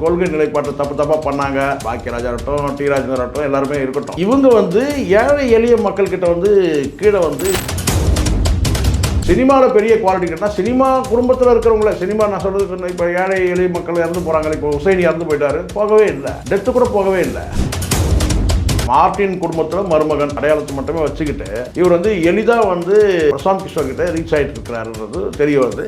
கொள்கை நிலைப்பாட்டை தப்பாக பண்ணாங்க. பாக்கியராஜா இருக்கட்டும், டி ராஜேந்தர் இருக்கட்டும், எல்லாருமே இருக்கட்டும். இவங்க வந்து ஏழை எளிய மக்கள்கிட்ட வந்து கீழே வந்து சினிமாவில் பெரிய குவாலிட்டி கேட்டால் சினிமா குடும்பத்தில் இருக்கிறவங்கள சினிமா நான் சொல்கிறது இப்போ ஏழை எளிய மக்கள் இறந்து போகிறாங்க. இப்போ உசைனி இறந்து போயிட்டாரு, போகவே இல்லை, டெத்து கூட போகவே இல்லை. மார்ட்டின் குடும்பத்தில் மருமகன் அடையாளத்தை மட்டுமே வச்சுக்கிட்டு இவர் வந்து எளிதாக வந்து பிரசாந்த் கிஷோர் கிட்ட ரீச் ஆகிட்டு இருக்கிறாருன்றது தெரிய வருது.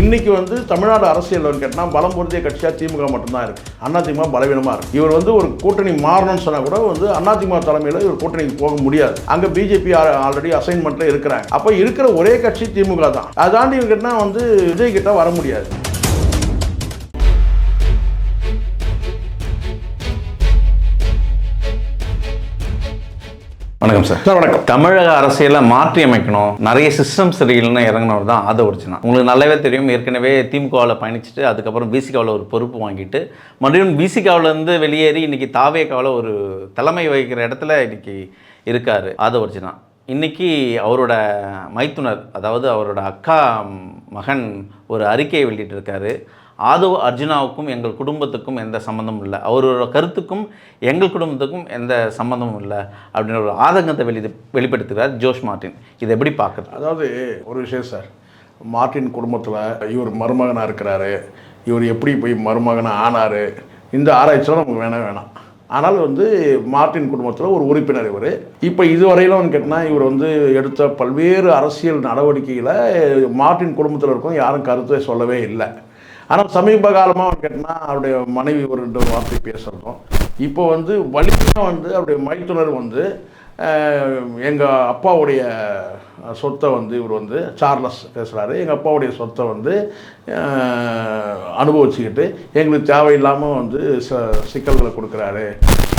இன்னைக்கு வந்து தமிழ்நாடு அரசியல் கேட்டால் பலம் பொருந்திய கட்சியாக திமுக மட்டும்தான் இருக்குது. அதிமுக பலவீனமாக இருக்குது. இவர் வந்து ஒரு கூட்டணி மாறணும்னு சொன்னால் கூட வந்து அதிமுக தலைமையில் இவர் கூட்டணிக்கு போக முடியாது. அங்கே பிஜேபி ஆல்ரெடி அசைன்மெண்ட்டில் இருக்கிறாங்க. அப்போ இருக்கிற ஒரே கட்சி திமுக தான். அதை தாண்டி இவங்க கேட்டால் வந்து விஜய் கிட்ட வர முடியாது. வணக்கம் சார். வணக்கம். தமிழக அரசியலை மாற்றி அமைக்கணும், நிறைய சிஸ்டம் சரியில்லைன்னு இறங்கினவர் தான் ஆதவ் அர்ஜுனா. உங்களுக்கு நல்லாவே தெரியும், ஏற்கனவே திமுகவில் பயணிச்சுட்டு அதுக்கப்புறம் பிசிகாவில் ஒரு பொறுப்பு வாங்கிட்டு மறுபடியும் பிசிகாவிலேருந்து வெளியேறி இன்றைக்கி தாவேகாவில் ஒரு தலைமை வகிக்கிற இடத்துல இன்றைக்கி இருக்கார் ஆதவ் அர்ஜுனா. இன்றைக்கி அவரோட மைத்துனர், அதாவது அவரோட அக்கா மகன் ஒரு அறிக்கையை வெளியிட்டிருக்காரு. ஆதவ் அர்ஜுனாவுக்கும் எங்கள் குடும்பத்துக்கும் எந்த சம்மந்தமும் இல்லை, அவரோட கருத்துக்கும் எங்கள் குடும்பத்துக்கும் எந்த சம்மந்தமும் இல்லை அப்படின்ற ஒரு ஆதங்கத்தை வெளிப்படுத்துகிறார் ஜோஷ் மார்ட்டின். இதை எப்படி பார்க்குறது? அதாவது ஒரு விஷயம் சார், மார்ட்டின் குடும்பத்தில் இவர் மருமகனாக இருக்கிறாரு, இவர் எப்படி போய் மருமகனாக ஆனார், இந்த ஆராய்ச்சியெலாம் நமக்கு வேணாம். ஆனால் வந்து மார்ட்டின் குடும்பத்தில் ஒரு உறுப்பினர் இவர். இப்போ இதுவரையிலும் கேட்டால் இவர் வந்து எடுத்த பல்வேறு அரசியல் நடவடிக்கையில் மார்ட்டின் குடும்பத்தில் இருக்கும் யாரும் கருத்தை சொல்லவே இல்லை. ஆனால் சமீப காலமாக கேட்டால் அவருடைய மனைவி ஒரு ரெண்டு வார்த்தை பேசுகிறதும், இப்போ வந்து வலிமையாக வந்து அவருடைய மைத்துனர் வந்து எங்கள் அப்பாவுடைய சொத்தை வந்து இவர் வந்து சார்லஸ் பேசுகிறாரு, எங்கள் அப்பாவுடைய சொத்தை வந்து அனுபவிச்சுக்கிட்டு எங்களுக்கு தேவையில்லாமல் வந்து சிக்கல்களை கொடுக்குறாரு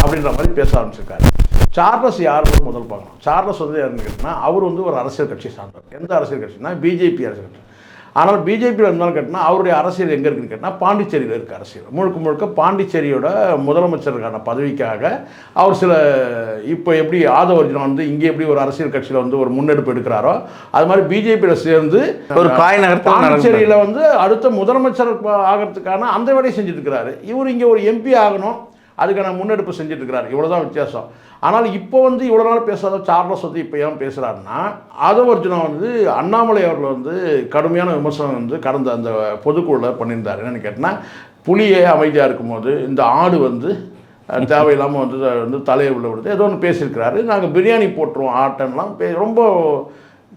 அப்படின்ற மாதிரி பேச ஆரம்பிச்சிருக்காரு. சார்லஸ் யாருன்னு முதல் பார்க்கணும். சார்லஸ் வந்து யாருன்னு கேட்டால் அவர் வந்து ஒரு அரசியல் கட்சி சார்ந்தவர். எந்த அரசியல் கட்சினா பிஜேபி அரசியல் கட்சி. ஆனால் பிஜேபியில் இருந்தாலும் கேட்டால் அவருடைய அரசியல் எங்கே இருக்குன்னு கேட்டால் பாண்டிச்சேரியில் இருக்க அரசியல். முழுக்க பாண்டிச்சேரியோட முதலமைச்சருக்கான பதவிக்காக அவர் சில இப்போ எப்படி ஆதவ் அர்ஜுனா வந்து இங்கே எப்படி ஒரு அரசியல் கட்சியில் வந்து ஒரு முன்னெடுப்பு எடுக்கிறாரோ அது மாதிரி பிஜேபியில் சேர்ந்து ஒரு பாண்டிச்சேரியில் வந்து அடுத்த முதலமைச்சர் ஆகிறதுக்கான அந்த வேலையை செஞ்சுட்டு இருக்கிறாரு. இவர் இங்கே ஒரு எம்பி ஆகணும், அதுக்கான முன்னெடுப்பு செஞ்சுட்டு இருக்கிறார். இவ்வளோதான் வித்தியாசம். ஆனால் இப்போ வந்து இவ்வளோ நாள் பேசாத சார்லஸ் வந்து இப்போ ஏன் பேசுகிறாருன்னா, ஆதவ் அர்ஜுனா வந்து அண்ணாமலை அவர்கள் வந்து கடுமையான விமர்சனம் வந்து கடந்த அந்த பொதுக்குழுவில் பண்ணியிருந்தார். என்னென்னு கேட்டால், புலியே அமைதியாக இருக்கும்போது இந்த ஆடு வந்து தேவையில்லாமல் வந்து தலையை உள்ள விடுது ஏதோ ஒன்று பேசியிருக்கிறாரு. நாங்கள் பிரியாணி போட்டுருவோம் ஆட்டம்லாம் ரொம்ப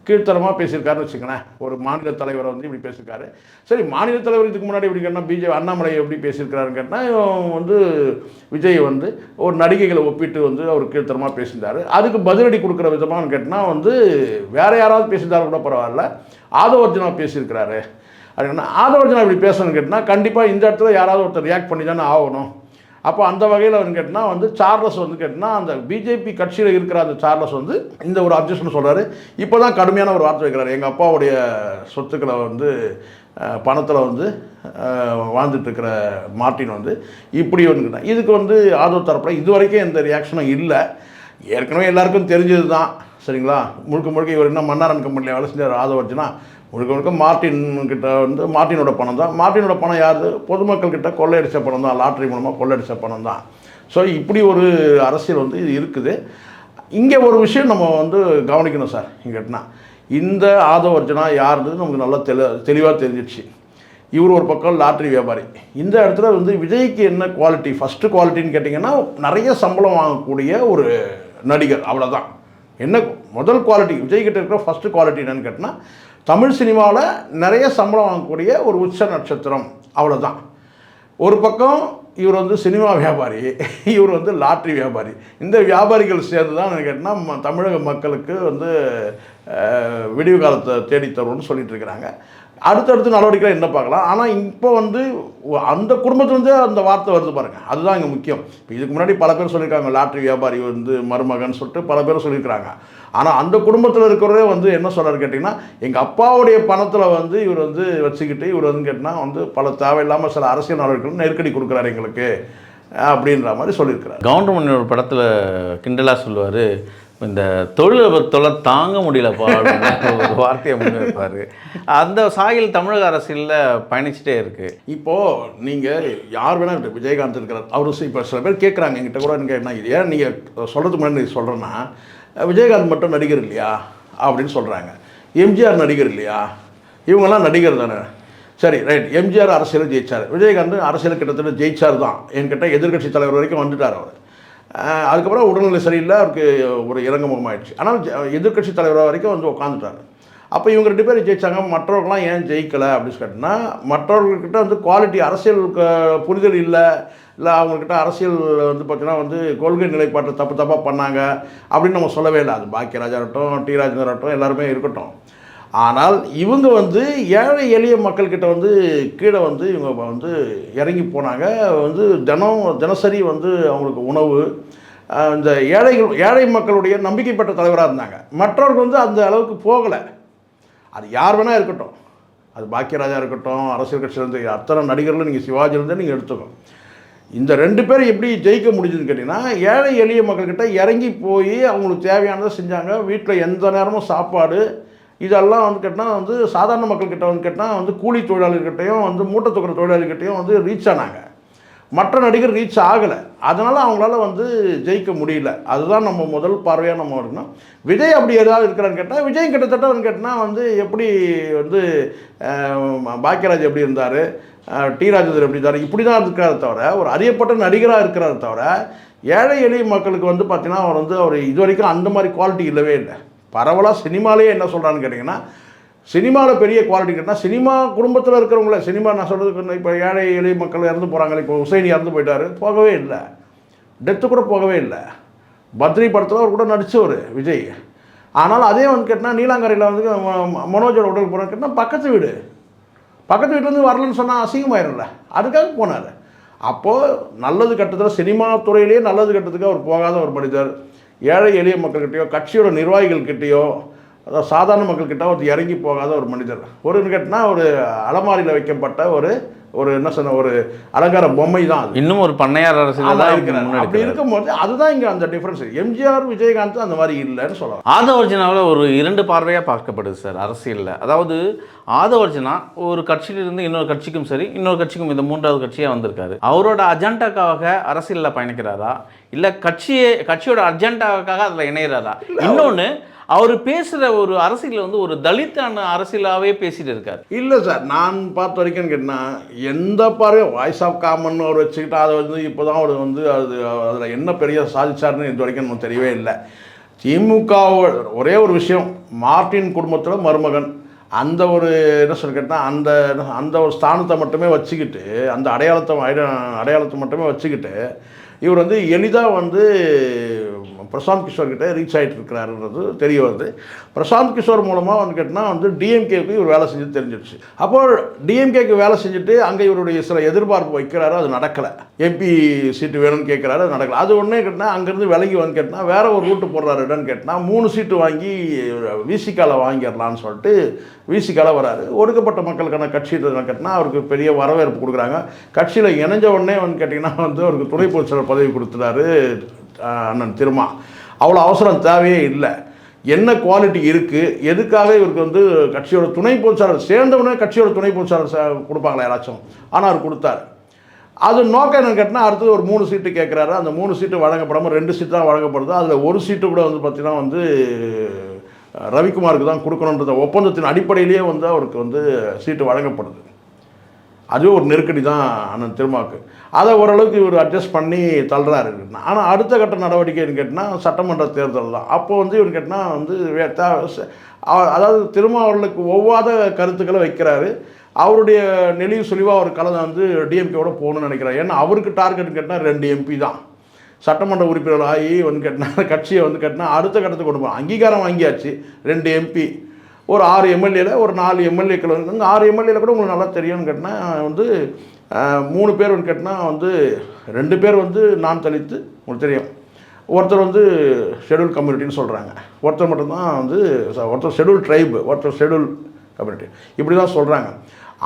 கீழ்த்தரமாக பேசியிருக்காருன்னு வச்சுக்கோங்களேன். ஒரு மாநில தலைவரை வந்து இப்படி பேசியிருக்காரு. சரி, மாநில தலைவர் இதுக்கு முன்னாடி இப்படி கேட்டால் பிஜேபி அண்ணாமலை எப்படி பேசியிருக்கிறாருன்னு கேட்டால் வந்து விஜய் வந்து ஒரு நடிகைகளை ஒப்பிட்டு வந்து அவர் கீழ்த்தரமாக பேசியிருந்தார். அதுக்கு பதிலடி கொடுக்குற விதமானு கேட்டால் வந்து வேறு யாராவது பேசியிருந்தாலும் கூட பரவாயில்ல, ஆதவ் அர்ஜுனா பேசியிருக்கிறாரு அப்படின்னா ஆதவ் அர்ஜுனா இப்படி பேசணும்னு கேட்டால் கண்டிப்பாக இந்த இடத்துல யாராவது ஒருத்தர் ரியாக்ட் பண்ணி தானே ஆகணும். அப்போ அந்த வகையில் வந்து கேட்டால் வந்து சார்லஸ் வந்து கேட்டால் அந்த பிஜேபி கட்சியில் இருக்கிற அந்த சார்லஸ் வந்து இந்த ஒரு அப்ஜெக்ஷன் சொல்கிறாரு. இப்போ தான் கடுமையான ஒரு வார்த்தை வைக்கிறாரு. எங்கள் அப்பாவுடைய சொத்துக்களை வந்து பணத்தில் வந்து வாழ்ந்துட்டுருக்கிற மார்ட்டின் வந்து இப்படி வந்து இதுக்கு வந்து ஆதவ் தரப்பில் இது வரைக்கும் எந்த ரியாக்ஷனும் இல்லை. ஏற்கனவே எல்லாருக்கும் தெரிஞ்சது தான். சரிங்களா, முழுக்க இவர் என்ன மன்னாரன் கம்பெனியில் வேலை செஞ்சார் ஆதவ் அர்ஜுனா. முழுக்க மார்ட்டின் கிட்ட வந்து மார்ட்டினோட பணம் தான். மார்ட்டினோட பணம் யார்? பொதுமக்கள் கிட்ட கொள்ளையடிச்ச பணம் தான், லாட்ரி மூலமாக கொள்ளையடிச்ச பணம் தான். ஸோ இப்படி ஒரு அரசியல் வந்து இது இருக்குது. இங்கே ஒரு விஷயம் நம்ம வந்து கவனிக்கணும் சார். இங்கேட்டுனா இந்த ஆதவ் அர்ஜுனா யாருன்றது நமக்கு நல்லா தெளிவாக தெரிஞ்சிடுச்சு. இவர் ஒரு பக்கம் லாட்ரி வியாபாரி. இந்த இடத்துல வந்து விஜய்க்கு என்ன குவாலிட்டி, ஃபஸ்ட்டு குவாலிட்டின்னு கேட்டிங்கன்னா நிறைய சம்பளம் வாங்கக்கூடிய ஒரு நடிகர், அவ்வளோதான். என்ன முதல் குவாலிட்டி விஜய்கிட்ட இருக்கிற ஃபஸ்ட்டு குவாலிட்டி என்னன்னு கேட்டால் தமிழ் சினிமாவில் நிறைய சம்பளம் வாங்கக்கூடிய ஒரு உச்ச நட்சத்திரம், அவ்வளோதான். ஒரு பக்கம் இவர் வந்து சினிமா வியாபாரி, இவர் வந்து லாட்ரி வியாபாரி. இந்த வியாபாரிகள் சேர்ந்து தான் கேட்டால் தமிழக மக்களுக்கு வந்து விடிவு காலத்தை தேடித்தரும்னு சொல்லிட்டு இருக்கிறாங்க. அடுத்தடுத்து நடவடிக்கைகள் என்ன பார்க்கலாம். ஆனால் இப்போ வந்து அந்த குடும்பத்துலேருந்தே அந்த வார்த்தை வருது பாருங்கள், அதுதான் இங்கே முக்கியம். இப்போ இதுக்கு முன்னாடி பல பேர் சொல்லியிருக்காங்க லாட்ரி வியாபாரி வந்து மருமகன் சொல்லிட்டு பல பேர் சொல்லியிருக்கிறாங்க. ஆனால் அந்த குடும்பத்தில் இருக்கிறவரே வந்து என்ன சொல்கிறார் கேட்டிங்கன்னா, எங்கள் அப்பாவுடைய பணத்தில் வந்து இவர் வந்து வச்சுக்கிட்டு இவர் வந்து கேட்டால் வந்து பல தேவையில்லாமல் சில அரசியல் நடவடிக்கைகள் நெருக்கடி கொடுக்குறாரு எங்களுக்கு அப்படின்ற மாதிரி சொல்லியிருக்கிறார். கவுண்டமணி ஒரு படத்தில் கிண்டலாக சொல்லுவார், இந்த தொழிலதிபர் தொலை தாங்க முடியலப்பா அப்படின்னு ஒரு வார்த்தையை முன்வைப்பார். அந்த சாயல் தமிழக அரசியலில் பயணிச்சுட்டே இருக்குது. இப்போது நீங்கள் யார் வேணால் விஜயகாந்த் இருக்கிறார், அவர் இப்போ சில பேர் கேட்குறாங்க என்கிட்ட கூட, நீங்கள் என்ன இது ஏன் நீங்கள் சொல்கிறதுக்கு முன்னாடி சொல்கிறேன்னா, விஜயகாந்த் மட்டும் நடிகர் இல்லையா அப்படின்னு சொல்கிறாங்க, எம்ஜிஆர் நடிகர் இல்லையா, இவங்கெல்லாம் நடிகர் தானே. சரி ரைட், எம்ஜிஆர் அரசியல் ஜெயிச்சார், விஜயகாந்த் அரசியல் கிட்டத்தட்ட ஜெயிச்சார் தான். என்கிட்ட எதிர்கட்சி தலைவர் வரைக்கும் வந்துட்டார் அவர். அதுக்கப்புறம் உடல்நிலை சரியில்லை, அவருக்கு ஒரு இறங்குமுகமாயிடுச்சு. ஆனால் எதிர்கட்சி தலைவர் வரைக்கும் வந்து உட்காந்துட்டார். அப்போ இவங்க 2 பேர் ஜெயித்தாங்க, மற்றவர்கள்லாம் ஏன் ஜெயிக்கலை அப்படின்னு கேட்டிங்கன்னா, மற்றவர்கள்கிட்ட வந்து குவாலிட்டி அரசியல் புரிதல் இல்லை, இல்லை அவங்கக்கிட்ட அரசியல் வந்து பார்த்திங்கன்னா வந்து கொள்கை நிலைப்பாட்டை தப்பாக பண்ணாங்க அப்படின்னு நம்ம சொல்லவே இல்லை. அது பாக்கியராஜா இருக்கட்டும், டி ராஜேந்தர் இருக்கட்டும், எல்லாருமே இருக்கட்டும். ஆனால் இவங்க வந்து ஏழை எளிய மக்கள்கிட்ட வந்து கீழே வந்து இவங்க வந்து இறங்கி போனாங்க. வந்து தினசரி வந்து அவங்களுக்கு உணவு, இந்த ஏழை மக்களுடைய நம்பிக்கைப்பட்ட தலைவராக இருந்தாங்க. மற்றவர்கள் வந்து அந்த அளவுக்கு போகலை. அது யார் வேணால் இருக்கட்டும், அது பாக்கியராஜா இருக்கட்டும், அரசியல் கட்சியிலேருந்து அத்தனை நடிகர்களும் நீங்கள் சிவாஜிலேருந்து நீங்கள் எடுத்துக்கோங்க. இந்த 2 பேர் எப்படி ஜெயிக்க முடிஞ்சுதுன்னு கேட்டிங்கன்னா, ஏழை எளிய மக்கள்கிட்ட இறங்கி போய் அவங்களுக்கு தேவையானதை செஞ்சாங்க. வீட்டில் எந்த நேரமும் சாப்பாடு, இதெல்லாம் வந்து கேட்டால் வந்து சாதாரண மக்கள்கிட்ட வந்து கேட்டால் வந்து கூலி தொழிலாளிகிட்டையும் வந்து மூட்டை தூக்குற தொழிலாளிகிட்டையும் வந்து ரீச் ஆனாங்க. மற்ற நடிகர் ரீச் ஆகலை. அதனால் அவங்களால வந்து ஜெயிக்க முடியல. அதுதான் நம்ம முதல் பார்வையாக நம்ம இருக்கணும். விஜய் அப்படி ஏதாவது இருக்கிறான்னு கேட்டால், விஜய் கிட்டத்தட்ட வந்து கேட்டால் வந்து எப்படி வந்து பாக்கியராஜ் எப்படி இருந்தார், டி ராஜேந்தர் எப்படி இருந்தார், இப்படி தான் இருக்கிறார தவிர, ஒரு அறியப்பட்ட நடிகராக இருக்கிறார தவிர, ஏழை எளிய மக்களுக்கு வந்து பார்த்திங்கன்னா அவர் இது வரைக்கும் அந்த மாதிரி குவாலிட்டி இல்லவே இல்லை. பரவலாக சினிமாலேயே என்ன சொல்கிறான்னு கேட்டிங்கன்னா, சினிமாவில் பெரிய குவாலிட்டி கேட்டால் சினிமா குடும்பத்தில் இருக்கிறவங்கள, சினிமா நான் சொல்கிறதுக்கு இப்போ ஏழை எளிய மக்கள் இறந்து போகிறாங்களே, இப்போ உசைனி இறந்து போயிட்டார், போகவே இல்லை, டெத்து கூட போகவே இல்லை. பத்ரி படத்தில் அவர் கூட நடித்தவர் விஜய். ஆனால் அதே வந்து கேட்டால் நீலாங்கரையில் வந்து மனோஜோட உடல் போகிறான்னு கேட்டால் பக்கத்து வீட்டிலேருந்து வரலன்னு சொன்னால் அசிங்கமாயிரும்ல, அதுக்காக போனார். அப்போது நல்லது கட்டத்தில் சினிமா துறையிலேயே நல்லது கட்டத்துக்கு அவர் போகாத ஒரு மனிதர். ஏழை எளிய மக்கள்கிட்டையோ கட்சியோட நிர்வாகிகள்கிட்டையோ அதாவது சாதாரண மக்கள்கிட்ட ஒரு இறங்கி போகாத ஒரு மனிதர். ஒரு கேட்டால் ஒரு அலமாரியில் வைக்கப்பட்ட ஒரு என்ன சொன்ன ஒரு அலங்கார பொம்மை தான் அது. இன்னும் ஒரு பண்ணையார் அரசியல் தான் இருக்கிறார். அப்படி இருக்கும்போது அதுதான் இங்கே அந்த டிஃப்ரென்ஸ். எம்ஜிஆர் விஜயகாந்த் அந்த மாதிரி இல்லைன்னு சொல்லலாம். ஆதவர்ஜனாவில் ஒரு 2 பார்வையாக பார்க்கப்படுது சார் அரசியலில். அதாவது ஆதவர்ஜனா ஒரு கட்சியிலிருந்து இன்னொரு கட்சிக்கும் சரி, இன்னொரு கட்சிக்கும் இந்த 3வது கட்சியாக வந்திருக்காரு. அவரோட அஜெண்டாக்காக அரசியலில் பயணிக்கிறாரா, இல்லை கட்சியோட அஜெண்டாவுக்காக அதில் இணைகிறாரா? இன்னொன்று, அவர் பேசுகிற ஒரு அரசியல் வந்து ஒரு தலித்தான அரசியலாகவே பேசிகிட்டு இருக்கார். இல்லை சார், நான் பார்த்த வரைக்கும் கேட்டால் எந்த பார்வையும் வாய்ஸ் ஆஃப் காமன் அவர் வச்சுக்கிட்டு அதை வந்து இப்போ தான் அவர் வந்து அதில் என்ன பெரிய சாதிச்சார்னு இது வரைக்கும் நமக்கு தெரியவே இல்லை. திமுக ஒரே ஒரு விஷயம், மார்ட்டின் குடும்பத்தில் மருமகன், அந்த ஒரு என்ன சொல்ல கேட்டால் அந்த ஒரு ஸ்தானத்தை மட்டுமே வச்சுக்கிட்டு, அந்த அடையாளத்தை மட்டுமே வச்சுக்கிட்டு இவர் வந்து எளிதாக வந்து பிரசாந்த் கிஷோர்கிட்ட ரீச் ஆகிட்டு இருக்கிறாருன்றது தெரிய வருது. பிரசாந்த் கிஷோர் மூலமாக வந்து கேட்டால் வந்து டிஎம்கேக்கு இவர் வேலை செஞ்சு தெரிஞ்சிடுச்சு. அப்போது டிஎம்கேக்கு வேலை செஞ்சுட்டு அங்கே இவருடைய சில எதிர்பார்ப்பு வைக்கிறாரு, அது நடக்கலை. எம்பி சீட்டு வேணும்னு கேட்குறாரு, அது நடக்கலை. அது ஒன்றே கேட்டால் அங்கேருந்து விலகி வந்து கேட்டால் வேறு ஒரு ரூட்டு போடுறாருன்னு கேட்டால் 3 சீட்டு வாங்கி விசிகாவில் வாங்கிடலான்னு சொல்லிட்டு விசிகாவில் வராரு. ஒடுக்கப்பட்ட மக்களுக்கான கட்சி கேட்டால் அவருக்கு பெரிய வரவேற்பு கொடுக்குறாங்க. கட்சியில் இணைஞ்ச உடனே வந்து கேட்டிங்கன்னா வந்து அவருக்கு துணை பொதுச் செயலர் பதவி கொடுத்துட்டாரு அண்ணன் திருமா. அவ்வளோ அவசரம் தேவையே இல்லை. என்ன குவாலிட்டி இருக்குது, எதுக்காக இவருக்கு வந்து கட்சியோட துணை பொதுச்சாளர் சேர்ந்தவுடனே கட்சியோட துணை பொதுச்சாளர் கொடுப்பாங்களா யாராச்சும், ஆனால் அவர் கொடுத்தாரு. அது நோக்கம் என்னன்னு கேட்டால் அடுத்தது ஒரு 3 சீட்டு கேட்குறாரு. அந்த 3 சீட்டு வழங்கப்படாமல் 2 சீட்டு தான் வழங்கப்படுது. அதில் ஒரு சீட்டு கூட வந்து பார்த்திங்கன்னா வந்து ரவிக்குமாருக்கு தான் கொடுக்கணுன்ற ஒப்பந்தத்தின் அடிப்படையிலேயே வந்து அவருக்கு வந்து சீட்டு வழங்கப்படுது. அதுவும் ஒரு நெருக்கடி தான் அண்ணன் திருமாவுக்கு. அதை ஓரளவுக்கு இவர் அட்ஜஸ்ட் பண்ணி தள்ளுறாரு. ஆனால் அடுத்த கட்ட நடவடிக்கைன்னு கேட்டால் சட்டமன்ற தேர்தல் தான். அப்போ வந்து இவர் கேட்டால் வந்து அதாவது திருமாவர்களுக்கு ஒவ்வாத கருத்துக்களை வைக்கிறாரு. அவருடைய நெளிவு சுழிவாக அவர் கலந்து வந்து டிஎம்கேவோட போகணும்னு நினைக்கிறார். ஏன்னா அவருக்கு டார்கெட்னு கேட்டால் 2 எம்பி தான் சட்டமன்ற உறுப்பினர் ஆகி வந்து கேட்டால் கட்சியை வந்து கேட்டால் அடுத்த கட்டத்துக்கு கொண்டு போகணும். அங்கீகாரம் வாங்கியாச்சு. 2 எம்பி, ஒரு 6 எம்எல்ஏல ஒரு 4 எம்எல்ஏக்கள் வந்து 6 எம்எல்ஏல கூட உங்களுக்கு நல்லா தெரியும்னு கேட்டால் வந்து 3 பேர் வந்து கேட்டால் வந்து 2 பேர் வந்து நான் தலித்து உங்களுக்கு தெரியும், ஒருத்தர் வந்து ஷெட்யூல் கம்யூனிட்டின்னு சொல்கிறாங்க, ஒருத்தர் மட்டும்தான் வந்து ஒருத்தர் ஷெட்யூல் ட்ரைபு, ஒருத்தர் ஷெட்யூல் கம்யூனிட்டி, இப்படி தான் சொல்கிறாங்க.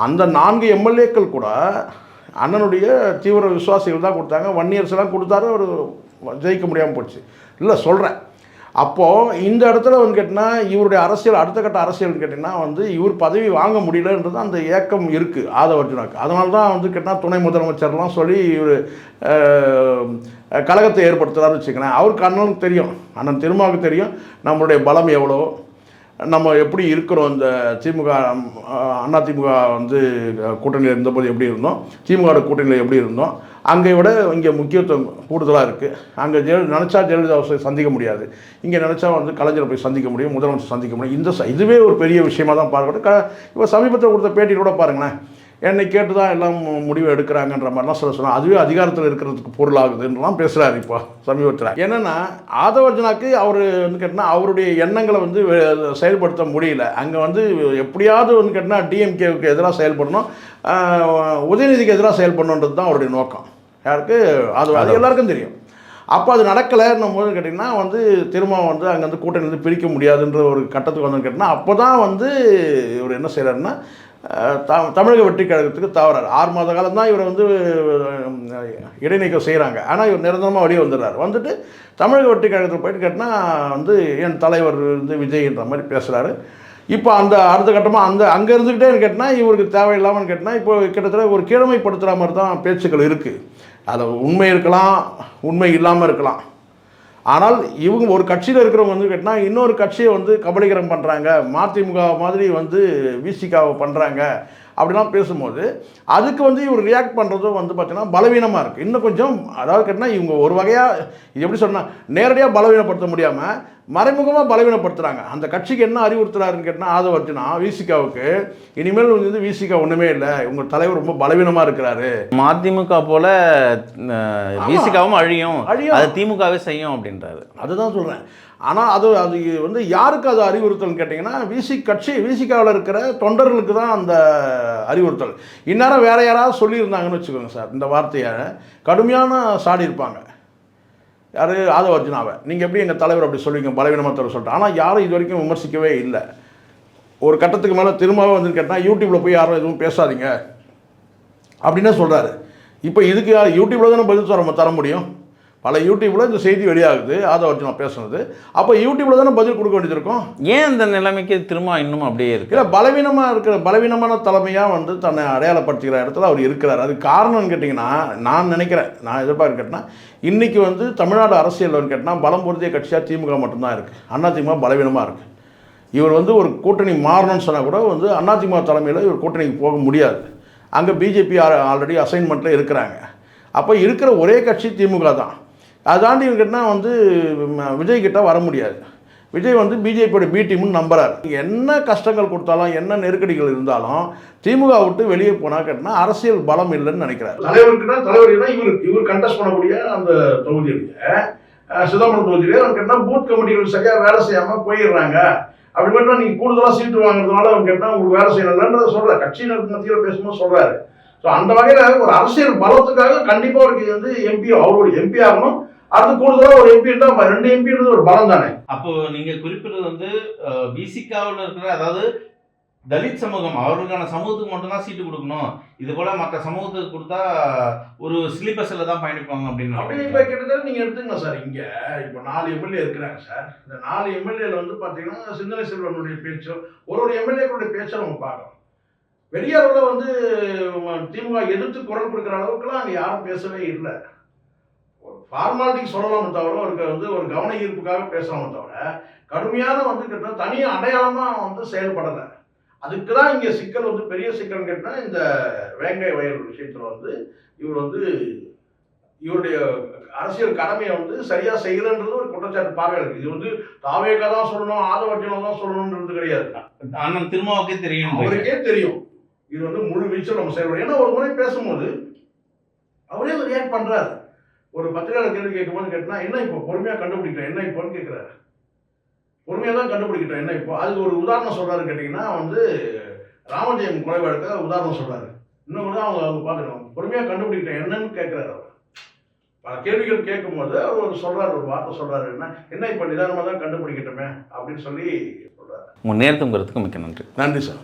அந்த 4 எம்எல்ஏக்கள் கூட அண்ணனுடைய தீவிர விசுவாசிகள் தான் கொடுத்தாங்க. 1 இயர்ஸ் எல்லாம் கொடுத்தாரு, ஒரு ஜெயிக்க முடியாமல் போச்சு. இல்லை சொல்கிறேன், அப்போது இந்த இடத்துல வந்து கேட்டிங்கன்னா இவருடைய அரசியல் அடுத்த கட்ட அரசியல்னு கேட்டிங்கன்னா வந்து இவர் பதவி வாங்க முடியலன்றது அந்த ஏக்கம் இருக்குது ஆதவ அர்ஜுனாக்கு. அதனால தான் வந்து கேட்டிங்கன்னா துணை முதலமைச்சர்லாம் சொல்லி இவர் கழகத்தை ஏற்படுத்துகிறாருன்னு வச்சுக்கிறேன். அவருக்கு அண்ணனுக்கு தெரியும், அண்ணன் திருமாவுக்கு தெரியும் நம்மளுடைய பலம் எவ்வளோ, நம்ம எப்படி இருக்கிறோம். இந்த திமுக அதிமுக வந்து கூட்டணியில் இருந்தபோது எப்படி இருந்தோம், திமுக கூட்டணியில் எப்படி இருந்தோம், அங்கே விட இங்கே முக்கியத்துவம் கூடுதலாக இருக்குது. அங்கே நினச்சா ஜெயலலிதாவை சந்திக்க முடியாது, இங்கே நினச்சா வந்து கலைஞரை போய் சந்திக்க முடியும், முதலமைச்சர் சந்திக்க முடியும். இதுவே ஒரு பெரிய விஷயமாக தான் பார்க்கணும். இப்போ சமீபத்தில் கொடுத்த பேட்டி கூட பாருங்களேன், என்னை கேட்டு தான் எல்லாம் முடிவு எடுக்கிறாங்கன்ற மாதிரிலாம் சொன்னால் அதுவே அதிகாரத்தில் இருக்கிறதுக்கு பொருளாகுதுன்றலாம் பேசுகிறாரு இப்போ சமீபத்தில். என்னென்னா ஆதவ அர்ஜுனாக்கு அவர் வந்து கேட்டால் அவருடைய எண்ணங்களை வந்து செயல்படுத்த முடியல. அங்கே வந்து எப்படியாவது வந்து கேட்டால் டிஎம்கேவுக்கு எதிராக செயல்படணும், உதயநிதிக்கு எதிராக செயல்படணுன்றது தான் அவருடைய நோக்கம். யாருக்கு அது எல்லாருக்கும் தெரியும். அப்போ அது நடக்கலைன்னும் போது கேட்டிங்கன்னா வந்து திரும்ப வந்து அங்கேருந்து கூட்டணி வந்து பிரிக்க முடியாதுன்ற ஒரு கட்டத்துக்கு வந்து கேட்டிங்கன்னா அப்போ தான் வந்து இவர் என்ன செய்கிறாருன்னா தமிழக வெற்றி கழகத்துக்கு தவறாரு. 6 மாத காலம் தான் இவரை வந்து இடைநீக்கம் செய்கிறாங்க. ஆனால் இவர் நிரந்தரமாக வெளியே வந்துடுறாரு. வந்துட்டு தமிழக வெற்றி கழகத்தில் போயிட்டு கேட்டால் வந்து என் தலைவர் வந்து விஜய்ன்ற மாதிரி பேசுகிறாரு. இப்போ அந்த அடுத்த கட்டமாக அங்கே இருந்துக்கிட்டே கேட்டால் இவருக்கு தேவையில்லாமல் கேட்டால் இப்போ கிட்டத்தட்ட ஒரு கீழமைப்படுத்துகிற மாதிரி தான் பேச்சுக்கள் இருக்குது. அதில் உண்மை இருக்கலாம், உண்மை இல்லாமல் இருக்கலாம். ஆனால் இவங்க ஒரு கட்சியில் இருக்கிறவங்க வந்து கேட்டால் இன்னொரு கட்சியை வந்து கபலீகரம் பண்ணுறாங்க, மதிமுக மாதிரி வந்து விசிகாவை பண்ணுறாங்க அப்படிலாம் பேசும்போது அதுக்கு வந்து இவர் ரியாக்ட் பண்ணுறதும் வந்து பார்த்தீங்கன்னா பலவீனமாக இருக்குது. இன்னும் கொஞ்சம் அதாவது கேட்டால் இவங்க ஒரு வகையாக இது எப்படி சொன்னால் நேரடியாக பலவீனப்படுத்த முடியாமல் மறைமுகமாக பலவீனப்படுத்துகிறாங்க. அந்த கட்சிக்கு என்ன அறிவுறுத்துறாருன்னு கேட்டால் ஆதவ அர்ஜுனா விசிகாவுக்கு இனிமேல் வந்து விசிகா ஒன்றுமே இல்லை, உங்கள் தலைவர் ரொம்ப பலவீனமாக இருக்கிறாரு, மதிமுக போல விசிகாவும் அழியும், அது திமுகவே செய்யும் அப்படின்றாரு. அதுதான் சொல்கிறேன். ஆனால் அது வந்து யாருக்கு அது அறிவுறுத்தல்னு கேட்டிங்கன்னா விசிகாவில் இருக்கிற தொண்டர்களுக்கு தான் அந்த அறிவுறுத்தல். இந்நேரம் வேறு யாராவது சொல்லியிருந்தாங்கன்னு வச்சுக்கோங்க சார், இந்த வார்த்தையை கடுமையான சாடி இருப்பாங்க. யார் ஆதவ அர்ஜுனாவை நீங்கள் எப்படி எங்கள் தலைவர் அப்படி சொல்லுவீங்க பலவீனமாக தர சொல்லிட்டு. ஆனால் யாரும் இது வரைக்கும் விமர்சிக்கவே இல்லை. ஒரு கட்டத்துக்கு மேலே திரும்பவும் வந்து கேட்டால் யூடியூப்பில் போய் யாரும் எதுவும் பேசாதீங்க அப்படின்னே சொல்கிறாரு. இப்போ இதுக்கு யூடியூப்பில் தானே பதில் தர முடியும். பல யூடியூப்பில் இந்த செய்தி வெளியாகுது ஆதவ அர்ஜுனா பேசுனது. அப்போ யூடியூப்பில் தானே பதில் கொடுக்க வேண்டியது இருக்கும். ஏன் இந்த நிலைமைக்கு திரும்ப இன்னும் அப்படியே இருக்குது? இல்லை, பலவீனமான தலைமையாக வந்து தன்னை அடையாளப்படுத்துகிற இடத்துல அவர் இருக்கிறார். அது காரணம்னு கேட்டிங்கன்னா நான் நினைக்கிறேன், நான் எதிர்பார்க்கேன்னா இன்றைக்கி வந்து தமிழ்நாடு அரசியல் கேட்டால் பலம் பொருத்திய கட்சியாக திமுக மட்டும்தான் இருக்குது. அதிமுக பலவீனமாக இருக்குது. இவர் வந்து ஒரு கூட்டணி மாறணும்னு சொன்னால் கூட வந்து அதிமுக தலைமையில் இவர் கூட்டணிக்கு போக முடியாது. அங்கே பிஜேபி ஆல்ரெடி அசைன்மெண்ட்டில் இருக்கிறாங்க. அப்போ இருக்கிற ஒரே கட்சி திமுக தான். அதாண்டி இவர்கிட்ட வந்து விஜய் கிட்ட வர முடியாது. விஜய் வந்து பிஜேபியோட பி டீம்னு நம்புறாரு. என்ன கஷ்டங்கள் கொடுத்தாலும் என்ன நெருக்கடிகள் இருந்தாலும் திமுக விட்டு வெளியே போனால் கேட்டால் அரசியல் பலம் இல்லைன்னு நினைக்கிறார். தலைவர்னா இவர் கண்டெஸ்ட் பண்ணக்கூடிய அந்த தொகுதியிலேயே சிதம்பரம் தொகுதியிலே அவங்க கேட்டால் பூத் கமிட்டிகள் சரியாக வேலை செய்யாமல் போயிடுறாங்க. அப்படி மட்டும் நீங்கள் கூடுதலாக சீட்டு வாங்குறதுனால அவங்க கேட்டால் உங்களுக்கு வேலை செய்யணும்ன்றதை சொல்கிறார். கட்சியினர் மத்தியில் பேசும்போது சொல்கிறாரு. ஸோ அந்த வகையில் ஒரு அரசியல் பலத்துக்காக கண்டிப்பாக அவருக்கு வந்து அவர் எம்பி ஆகணும். அது கூடுதலாக ஒரு எம்பி இருந்தால் 2 எம்பி ஒரு பலம் தானே. அப்போ நீங்க குறிப்பிடுறது வந்து விசிகாவில் இருக்கிற அதாவது தலித் சமூகம் அவர்களுக்கான சமூகத்துக்கு மட்டும்தான் சீட்டு கொடுக்கணும், இது போல மற்ற சமூகத்துக்கு கொடுத்தா ஒரு ஸ்லீப்பர்ஸில் தான் பயணிப்பாங்க அப்படின்னு. இப்போ கிட்டத்தட்ட நீங்கள் எடுத்துக்கலாம் சார். இங்கே இப்போ 4 எம்எல்ஏ இருக்கிறாங்க சார். இந்த 4 எம்எல்ஏல வந்து பார்த்தீங்கன்னா சிந்தனை செல்வனுடைய பேச்சும் ஒரு எம்எல்ஏக்களுடைய பேச்சை நம்ம பார்க்கணும். வெளியாளர்கள் வந்து திமுக எதிர்த்து குரல் கொடுக்குற அளவுக்குலாம் அங்கே யாரும் பேசவே இல்லை. ஒரு ஃபார்மாலிட்டிக்கு சொல்லலாமே தவிர அவருக்கு வந்து ஒரு கவன ஈர்ப்புக்காக பேசலாமே தவிர கடுமையான வந்து கேட்டால் தனியாக அடையாளமாக வந்து செயல்படலை. அதுக்கு தான் இங்கே சிக்கல் வந்து பெரிய சிக்கல் கேட்டால் இந்த வேங்கை வயல் விஷயத்தில் வந்து இவர் வந்து இவருடைய அரசியல் கடமையை வந்து சரியாக செய்யலைன்றது ஒரு குற்றச்சாட்டு பார்வையாளருக்கு. இது வந்து தாவேக்கா தான் சொல்லணும், ஆதவ அர்ஜுனா தான் சொல்லணுன்றது கிடையாது. ஆனால் திருமாவுக்கே தெரியும், அவருக்கே தெரியும் இது வந்து முழு வீச்சில் நம்ம செயல்படும். ஏன்னா ஒரு முறை பேசும்போது அவரே ரியாக்ட் பண்ணுறாரு. ஒரு பத்திரிகையாளர் கேள்வி கேட்கும்போது கேட்டால் என்ன இப்போ பொறுமையாக கண்டுபிடிக்கிறேன், என்ன இப்போன்னு கேட்குறாரு. பொறுமையாக தான் கண்டுபிடிக்கிட்டோம், என்ன இப்போ. அதுக்கு ஒரு உதாரணம் சொல்கிறாரு கேட்டிங்கன்னா வந்து ராமஜெயம் கொலை வழக்க உதாரணம் சொல்கிறாரு. இன்னும் கூட அவங்க பார்த்துக்கணும், பொறுமையாக கண்டுபிடிக்கிட்டோம் என்னன்னு கேட்குறாரு. அவர் பல கேள்விகள் கேட்கும்போது அவர் சொல்கிறார், ஒரு வார்த்தை சொல்கிறாரு, என்ன இப்போ நிதானமாக தான் கண்டுபிடிக்கிட்டோமே அப்படின்னு சொல்லி சொல்கிறார். உங்கள் நேரத்துங்கிறதுக்கு மிக்க நன்றி. நன்றி சார்.